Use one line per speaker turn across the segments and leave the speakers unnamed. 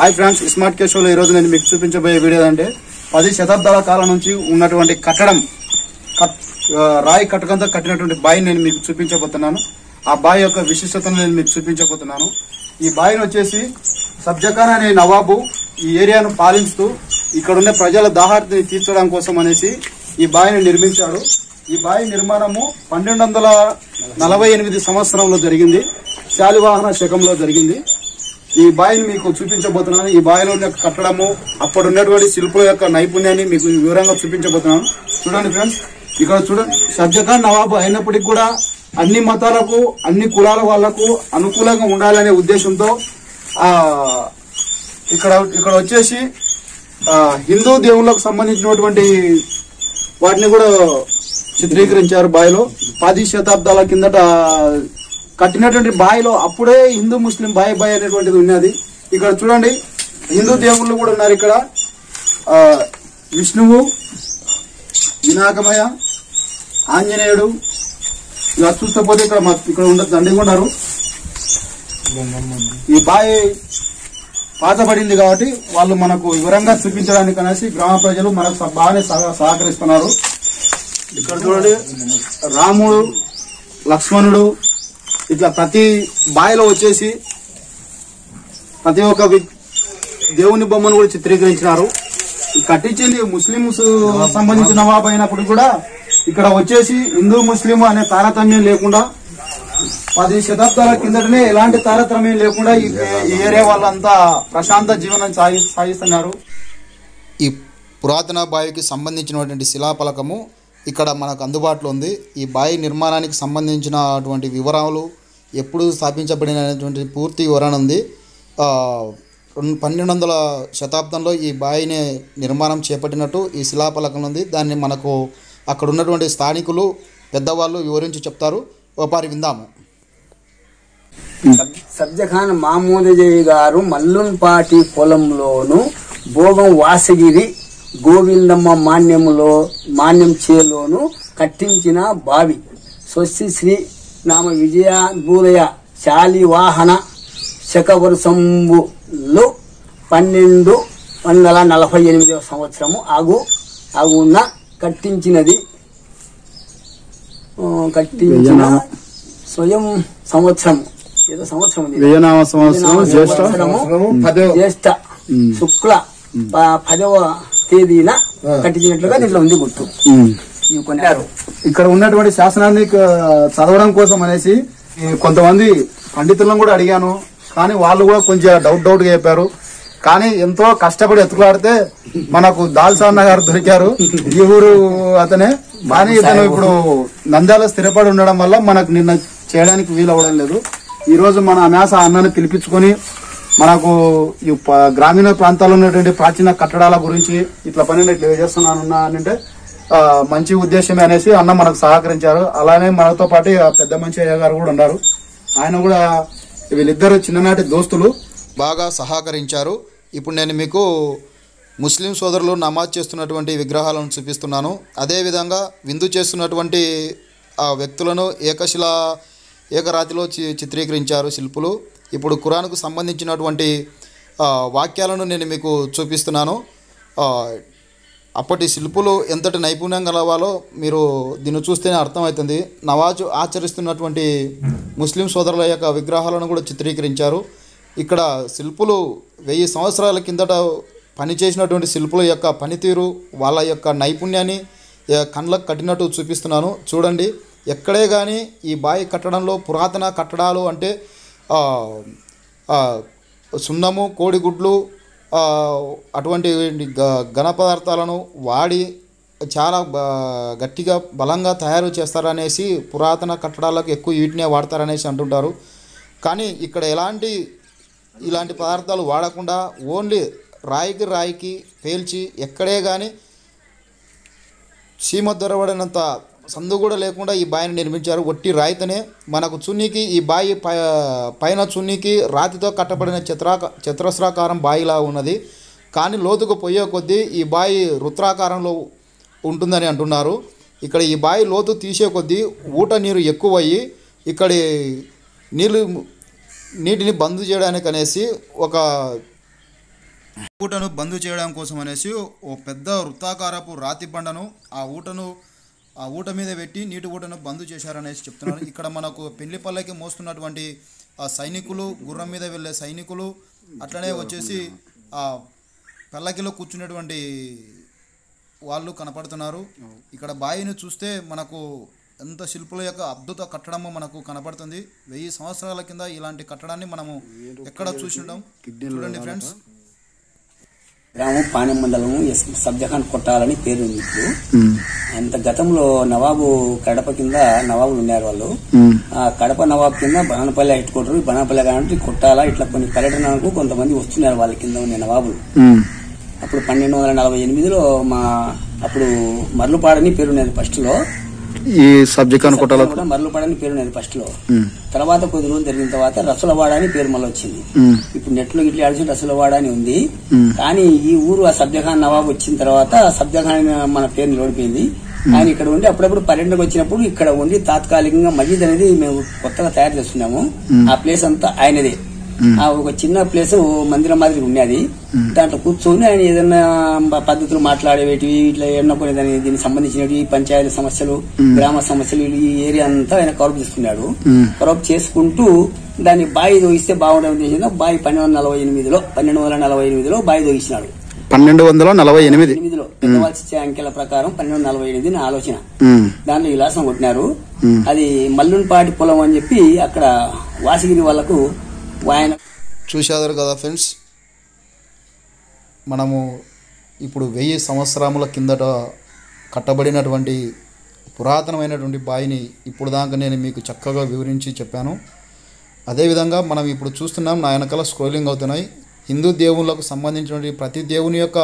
Hi friends, smart కే షోలో ఈరోజు నేను మీకు చూపించబోయే వీడియో అంటే 10 శతాబ్దాల కాలం నుంచి ఉన్నటువంటి కట్టడం, రాయి కట్టకంతో కట్టినటువంటి బావిని నేను మీకు చూపించబోతున్నాను. ఆ బావి యొక్క విశిష్టతను నేను మీకు చూపించబోతున్నాను. ఈ బావిని వచ్చేసి సబ్జఖాన్ అనే నవాబు ఈ ఏరియాను పాలిస్తూ ఇక్కడ ఉన్న ప్రజల దాహార్తిని తీర్చడం కోసం అనేసి ఈ బావిని నిర్మించాడు. ఈ బావి నిర్మాణము 1248 సంవత్సరంలో జరిగింది. శాలివాహన శకంలో జరిగింది. ఈ బావిని మీకు చూపించబోతున్నాను. ఈ బావిలో ఉన్న కట్టడము, అప్పుడు ఉన్నటువంటి శిల్పుల యొక్క నైపుణ్యాన్ని మీకు వివరంగా చూపించబోతున్నాను. చూడండి ఫ్రెండ్స్, ఇక్కడ చూడండి. షాజహాన్ నవాబు అయినప్పటికీ కూడా అన్ని మతాలకు, అన్ని కులాల వాళ్లకు అనుకూలంగా ఉండాలనే ఉద్దేశంతో ఇక్కడ వచ్చేసి హిందూ దేవుళ్లకు సంబంధించినటువంటి వాటిని కూడా చిత్రీకరించారు. బావిలో 10 శతాబ్దాల కిందట కట్టినటువంటి బావిలో అప్పుడే హిందూ ముస్లిం బాయి అనేటువంటిది ఉన్నది. ఇక్కడ చూడండి, హిందూ దేవుళ్ళు కూడా ఉన్నారు. ఇక్కడ విష్ణువు, వినాయకమయ, ఆంజనేయుడు, ఇలా చూస్తే ఇక్కడ ఉండదు దండిగున్నారు. ఈ బావి పాతబడింది కాబట్టి వాళ్ళు మనకు వివరంగా చూపించడానికి అనేసి గ్రామ ప్రజలు మనకు బాగానే సహకరిస్తున్నారు. ఇక్కడ చూడండి, రాముడు, లక్ష్మణుడు, ఇట్లా ప్రతి బావిలో వచ్చేసి ప్రతి ఒక్క దేవుని బొమ్మను కూడా చిత్రీకరించినారు. కట్టించింది ముస్లింస్ సంబంధించిన నవాబు అయినప్పుడు కూడా ఇక్కడ వచ్చేసి హిందూ ముస్లిం అనే తారతమ్యం లేకుండా 10 శతాబ్దాల కిందటనే ఎలాంటి తారతమ్యం లేకుండా ఈ ఏరియా వాళ్ళంతా ప్రశాంత జీవనం సాగిస్తున్నారు.
ఈ పురాతన బావికి సంబంధించినటువంటి శిలాఫలకము ఇక్కడ మనకు అందుబాటులో ఉంది. ఈ బావి నిర్మాణానికి సంబంధించినటువంటి వివరాలు, ఎప్పుడు స్థాపించబడినటువంటి పూర్తి వివరణ ఉంది. 1200వ శతాబ్దంలో ఈ బావిని నిర్మాణం చేపట్టినట్టు ఈ శిలాఫలకం ఉంది. దాన్ని మనకు అక్కడ ఉన్నటువంటి స్థానికులు, పెద్దవాళ్ళు వివరించి చెప్తారు. ఒకసారి విందాము.
సబ్జఖాన్ మామూదజయ్య గారు మల్లున్పాటి పొలంలోను భోగం వాసగిరి గోవిందమ్మ మాన్యం చేలోను కట్టించిన బావి స్వస్తి శ్రీ నామ విజయ భూలయ శాలివాహన శకవర్షంబులో 1248 సంవత్సరము ఆగున్న కట్టించిన స్వయం సంవత్సరం ఏదో సంవత్సరం జ్యేష్ఠ శుక్ల 10వ తేదీన కట్టించినట్లుగా దీంట్లో ఉంది గుర్తు.
ఇక్కడ ఉన్నటువంటి శాసనాన్ని చదవడం కోసం అనేసి కొంతమంది పండితులను కూడా అడిగాను. కానీ వాళ్ళు కూడా కొంచెం డౌట్ గా చెప్పారు. కానీ ఎంతో కష్టపడి ఎత్తుకులాడితే మనకు దాల్సాన్న గారు దొరికారు. ఈ ఊరు అతనే. కానీ ఇతను ఇప్పుడు నంద్యాల స్థిరపడి ఉండడం వల్ల మనకు నిన్న చేయడానికి వీలవడం లేదు. ఈ రోజు మన అనాస అన్నను పిలిపించుకొని మనకు ఈ గ్రామీణ ప్రాంతాల్లో ఉన్నటువంటి ప్రాచీన కట్టడాల గురించి ఇట్లా పని చేస్తున్నాను అంటే మంచి ఉద్దేశమే అనేసి అన్న మనకు సహకరించారు. అలానే మనతో పాటు పెద్ద మంచి అయ్య గారు కూడా ఉన్నారు. ఆయన కూడా వీళ్ళిద్దరు చిన్ననాటి దోస్తులు,
బాగా సహకరించారు. ఇప్పుడు నేను మీకు ముస్లిం సోదరులు నమాజ్ చేస్తున్నటువంటి విగ్రహాలను చూపిస్తున్నాను. అదేవిధంగా విందు చేస్తున్నటువంటి ఆ వ్యక్తులను ఏకరాతిలో చిత్రీకరించారు శిల్పులు. ఇప్పుడు ఖురాన్కు సంబంధించినటువంటి వాక్యాలను నేను మీకు చూపిస్తున్నాను. అప్పటి శిల్పులు ఎంతటి నైపుణ్యం గలవాలో మీరు దీన్ని చూస్తేనే అర్థమవుతుంది. నమాజ్ ఆచరిస్తున్నటువంటి ముస్లిం సోదరుల యొక్క విగ్రహాలను కూడా చిత్రీకరించారు. ఇక్కడ శిల్పులు 1000 సంవత్సరాల కిందట పనిచేసినటువంటి శిల్పుల యొక్క పనితీరు వాళ్ళ యొక్క నైపుణ్యాన్ని కళ్ళకు కట్టినట్టు చూపిస్తున్నాను. చూడండి, ఎక్కడే కానీ ఈ బావి కట్టడంలో పురాతన కట్టడాలు అంటే సున్నము, కోడిగుడ్లు అటువంటి ఘన పదార్థాలను వాడి చాలా గట్టిగా బలంగా తయారు చేస్తారనేసి పురాతన కట్టడాలకు ఎక్కువ వీటినే వాడతారనేసి అంటుంటారు. కానీ ఇక్కడ ఇలాంటి పదార్థాలు వాడకుండా ఓన్లీ రాయికి పేల్చి ఎక్కడే కానీ సీమ దొరబడినంత సందు కూడా లేకుండా ఈ బావిని నిర్మించారు. ఒట్టి రాయితోనే మనకు చున్నీకి ఈ బావి పైన చున్నీకి రాతితో కట్టబడిన చతురస్రాకారం బావిలా ఉన్నది. కానీ లోతుకు పోయే కొద్దీ ఈ బావి వృత్తాకారంలో ఉంటుందని అంటున్నారు. ఇక్కడ ఈ బావి లోతు తీసే కొద్దీ ఊట నీరు ఎక్కువయ్యి ఇక్కడి నీటిని బంద్ చేయడానికి అనేసి ఒక ఊటను బంద్ చేయడం కోసం అనేసి ఓ పెద్ద వృత్తాకారపు రాతి బండను ఆ ఊట మీద పెట్టి నీటి ఊటను బంద్ చేశారనేసి చెప్తున్నారు. ఇక్కడ మనకు పెళ్లిపల్లకి మోస్తున్నటువంటి ఆ సైనికులు, గుర్రం మీద వెళ్ళే సైనికులు, అట్లనే వచ్చేసి ఆ పల్లకిలో కూర్చున్నటువంటి వాళ్ళు కనపడుతున్నారు. ఇక్కడ బావిని చూస్తే మనకు ఎంత శిల్పుల యొక్క అద్భుత కట్టడము మనకు కనపడుతుంది. 1000 సంవత్సరాల కింద ఇలాంటి కట్టడాన్ని మనము ఎక్కడ చూసినాం. చూడండి ఫ్రెండ్స్,
గ్రామం పాణ్యం మండలము సబ్జఖాన్ కొట్టాలని పేరు ఉంది. ఇప్పుడు అంత గతంలో నవాబు కడప కింద నవాబులు ఉన్నారు. వాళ్ళు ఆ కడప నవాబు కింద బనాపల్లి హెడ్ క్వార్టర్, బనాపల్లి కానీ కొట్టాల ఇట్లా కొన్ని పర్యటనలకు కొంతమంది వస్తున్నారు వాళ్ళ కింద ఉన్న నవాబులు. అప్పుడు 1248లో అప్పుడు మర్లుపాడని పేరున్నది ఫస్ట్ లో.
ఈ సబ్జఖాన్ కొట్టాల
మర్లుపాడని పేరున్నది ఫస్ట్ లో. తర్వాత కొద్ది రోజులు జరిగిన తర్వాత రసులవాడ అని పేరు మళ్ళీ వచ్చింది. ఇప్పుడు నెట్ లో ఇట్లా ఆడిచి రసులవాడ అని ఉంది. కానీ ఈ ఊరు ఆ సబ్జఖాన్ నవాబు వచ్చిన తర్వాత సబ్జఖాన్ మన పేరు నిలబడిపోయింది. ఆయన ఇక్కడ ఉండి అప్పుడప్పుడు పర్యటనకు వచ్చినప్పుడు ఇక్కడ ఉండి తాత్కాలికంగా మజీద్ అనేది మేము కొత్తగా తయారు చేస్తున్నాము. ఆ ప్లేస్ అంతా ఆయనదే. ఆ ఒక చిన్న ప్లేస్ మందిరం మాదిరి ఉన్నది. దాంట్లో కూర్చొని ఆయన ఏదైనా పద్ధతులు మాట్లాడేవి ఇట్లా ఏమన్నా కొన్ని దీనికి సంబంధించినవి పంచాయతీ సమస్యలు, గ్రామ సమస్యలు ఈ ఏరియా అంతా ఆయన కవర్ చేస్తున్నాడు. కవర్ చేసుకుంటూ దాన్ని బావి దోగిస్తే బాగుండే ఉద్దేశంతో బావి 1248లో బావి దోగించినాడు.
1248లో
పెద్దవాల్సి అంకెల ప్రకారం 1248 నా ఆలోచన. దాంట్లో విలాసం కొట్టినారు. అది మల్లున్పాటి పొలం అని చెప్పి అక్కడ వాసిగిరి వాళ్లకు ఆయన
చూశారు కదా ఫ్రెండ్స్. మనము ఇప్పుడు 1000 సంవత్సరముల కిందట కట్టబడినటువంటి పురాతనమైనటువంటి బావిని ఇప్పుడు దాకా నేను మీకు చక్కగా వివరించి చెప్పాను. అదేవిధంగా మనం ఇప్పుడు చూస్తున్నాం, నా వెనకాల స్క్రోలింగ్ అవుతున్నాయి. హిందూ దేవుళ్ళకు సంబంధించినటువంటి ప్రతి దేవుని యొక్క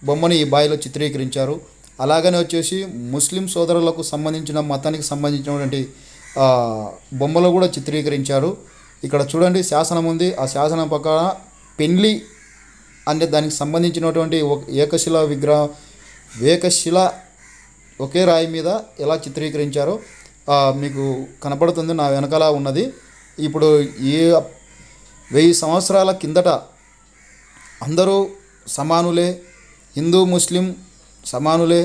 బొమ్మని ఈ బావిలో చిత్రీకరించారు. అలాగనే వచ్చేసి ముస్లిం సోదరులకు సంబంధించిన మతానికి సంబంధించినటువంటి బొమ్మలు కూడా చిత్రీకరించారు. ఇక్కడ చూడండి, శాసనం ఉంది. ఆ శాసనం పక్కన పెండ్లి అంటే దానికి సంబంధించినటువంటి ఏకశిల ఒకే రాయి మీద ఎలా చిత్రీకరించారో మీకు కనపడుతుంది. నా వెనకాల ఉన్నది. ఇప్పుడు ఈ 1000 సంవత్సరాల కిందట అందరూ సమానులే, హిందూ ముస్లిం సమానులే,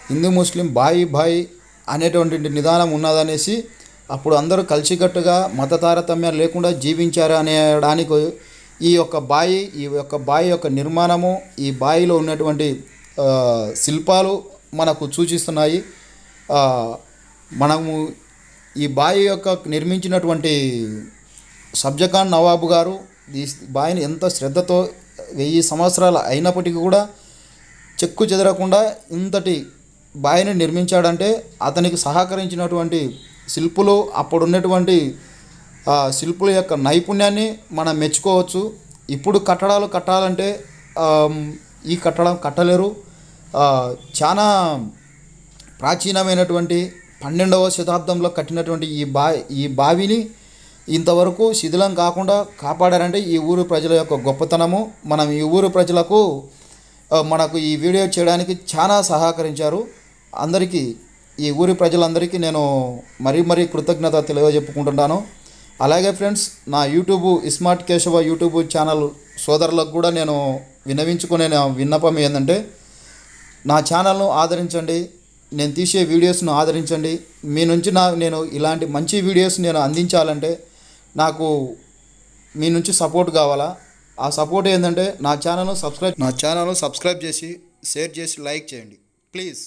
హిందూ ముస్లిం బాయి అనేటువంటి నిదానం ఉన్నదనేసి అప్పుడు అందరూ కలిసికట్టుగా మత తారతమ్యాలు లేకుండా జీవించారు అనేడానికి ఈ యొక్క బావి యొక్క నిర్మాణము, ఈ బావిలో ఉన్నటువంటి శిల్పాలు మనకు సూచిస్తున్నాయి. మనము ఈ బావి యొక్క నిర్మించినటువంటి సబ్జఖాన్ నవాబు గారు ఈ బావిని ఎంత శ్రద్ధతో 1000 సంవత్సరాలు అయినప్పటికీ కూడా చెక్కు చెదరకుండా ఇంతటి బావిని నిర్మించాడంటే అతనికి సహకరించినటువంటి శిల్పులు, అప్పుడున్నటువంటి శిల్పుల యొక్క నైపుణ్యాన్ని మనం మెచ్చుకోవచ్చు. ఇప్పుడు కట్టడాలు కట్టాలంటే ఈ కట్టడం కట్టలేరు. చాలా ప్రాచీనమైనటువంటి 12వ శతాబ్దంలో కట్టినటువంటి ఈ బావిని ఇంతవరకు శిథిలం కాకుండా కాపాడారంటే ఈ ఊరు ప్రజల యొక్క గొప్పతనము. మనం ఈ ఊరు ప్రజలకు మనకు ఈ వీడియో చేయడానికి చాలా సహకరించారు. అందరికీ, ఈ ఊరి ప్రజలందరికీ నేను మరీ కృతజ్ఞత తెలియజెప్పుకుంటున్నాను. అలాగే ఫ్రెండ్స్, నా YouTube smart Keshava YouTube channel సోదరులకు కూడా నేను విన్నవించుకునే విన్నపం ఏంటంటే, నా ఛానల్ను ఆదరించండి, నేను తీసే వీడియోస్ను ఆదరించండి. మీ నుంచి నేను ఇలాంటి మంచి వీడియోస్ నేను అందించాలంటే నాకు మీ నుంచి సపోర్ట్ కావాలా. ఆ సపోర్ట్ ఏంటంటే నా ఛానల్ను సబ్స్క్రైబ్ చేసి షేర్ చేసి లైక్ చేయండి ప్లీజ్.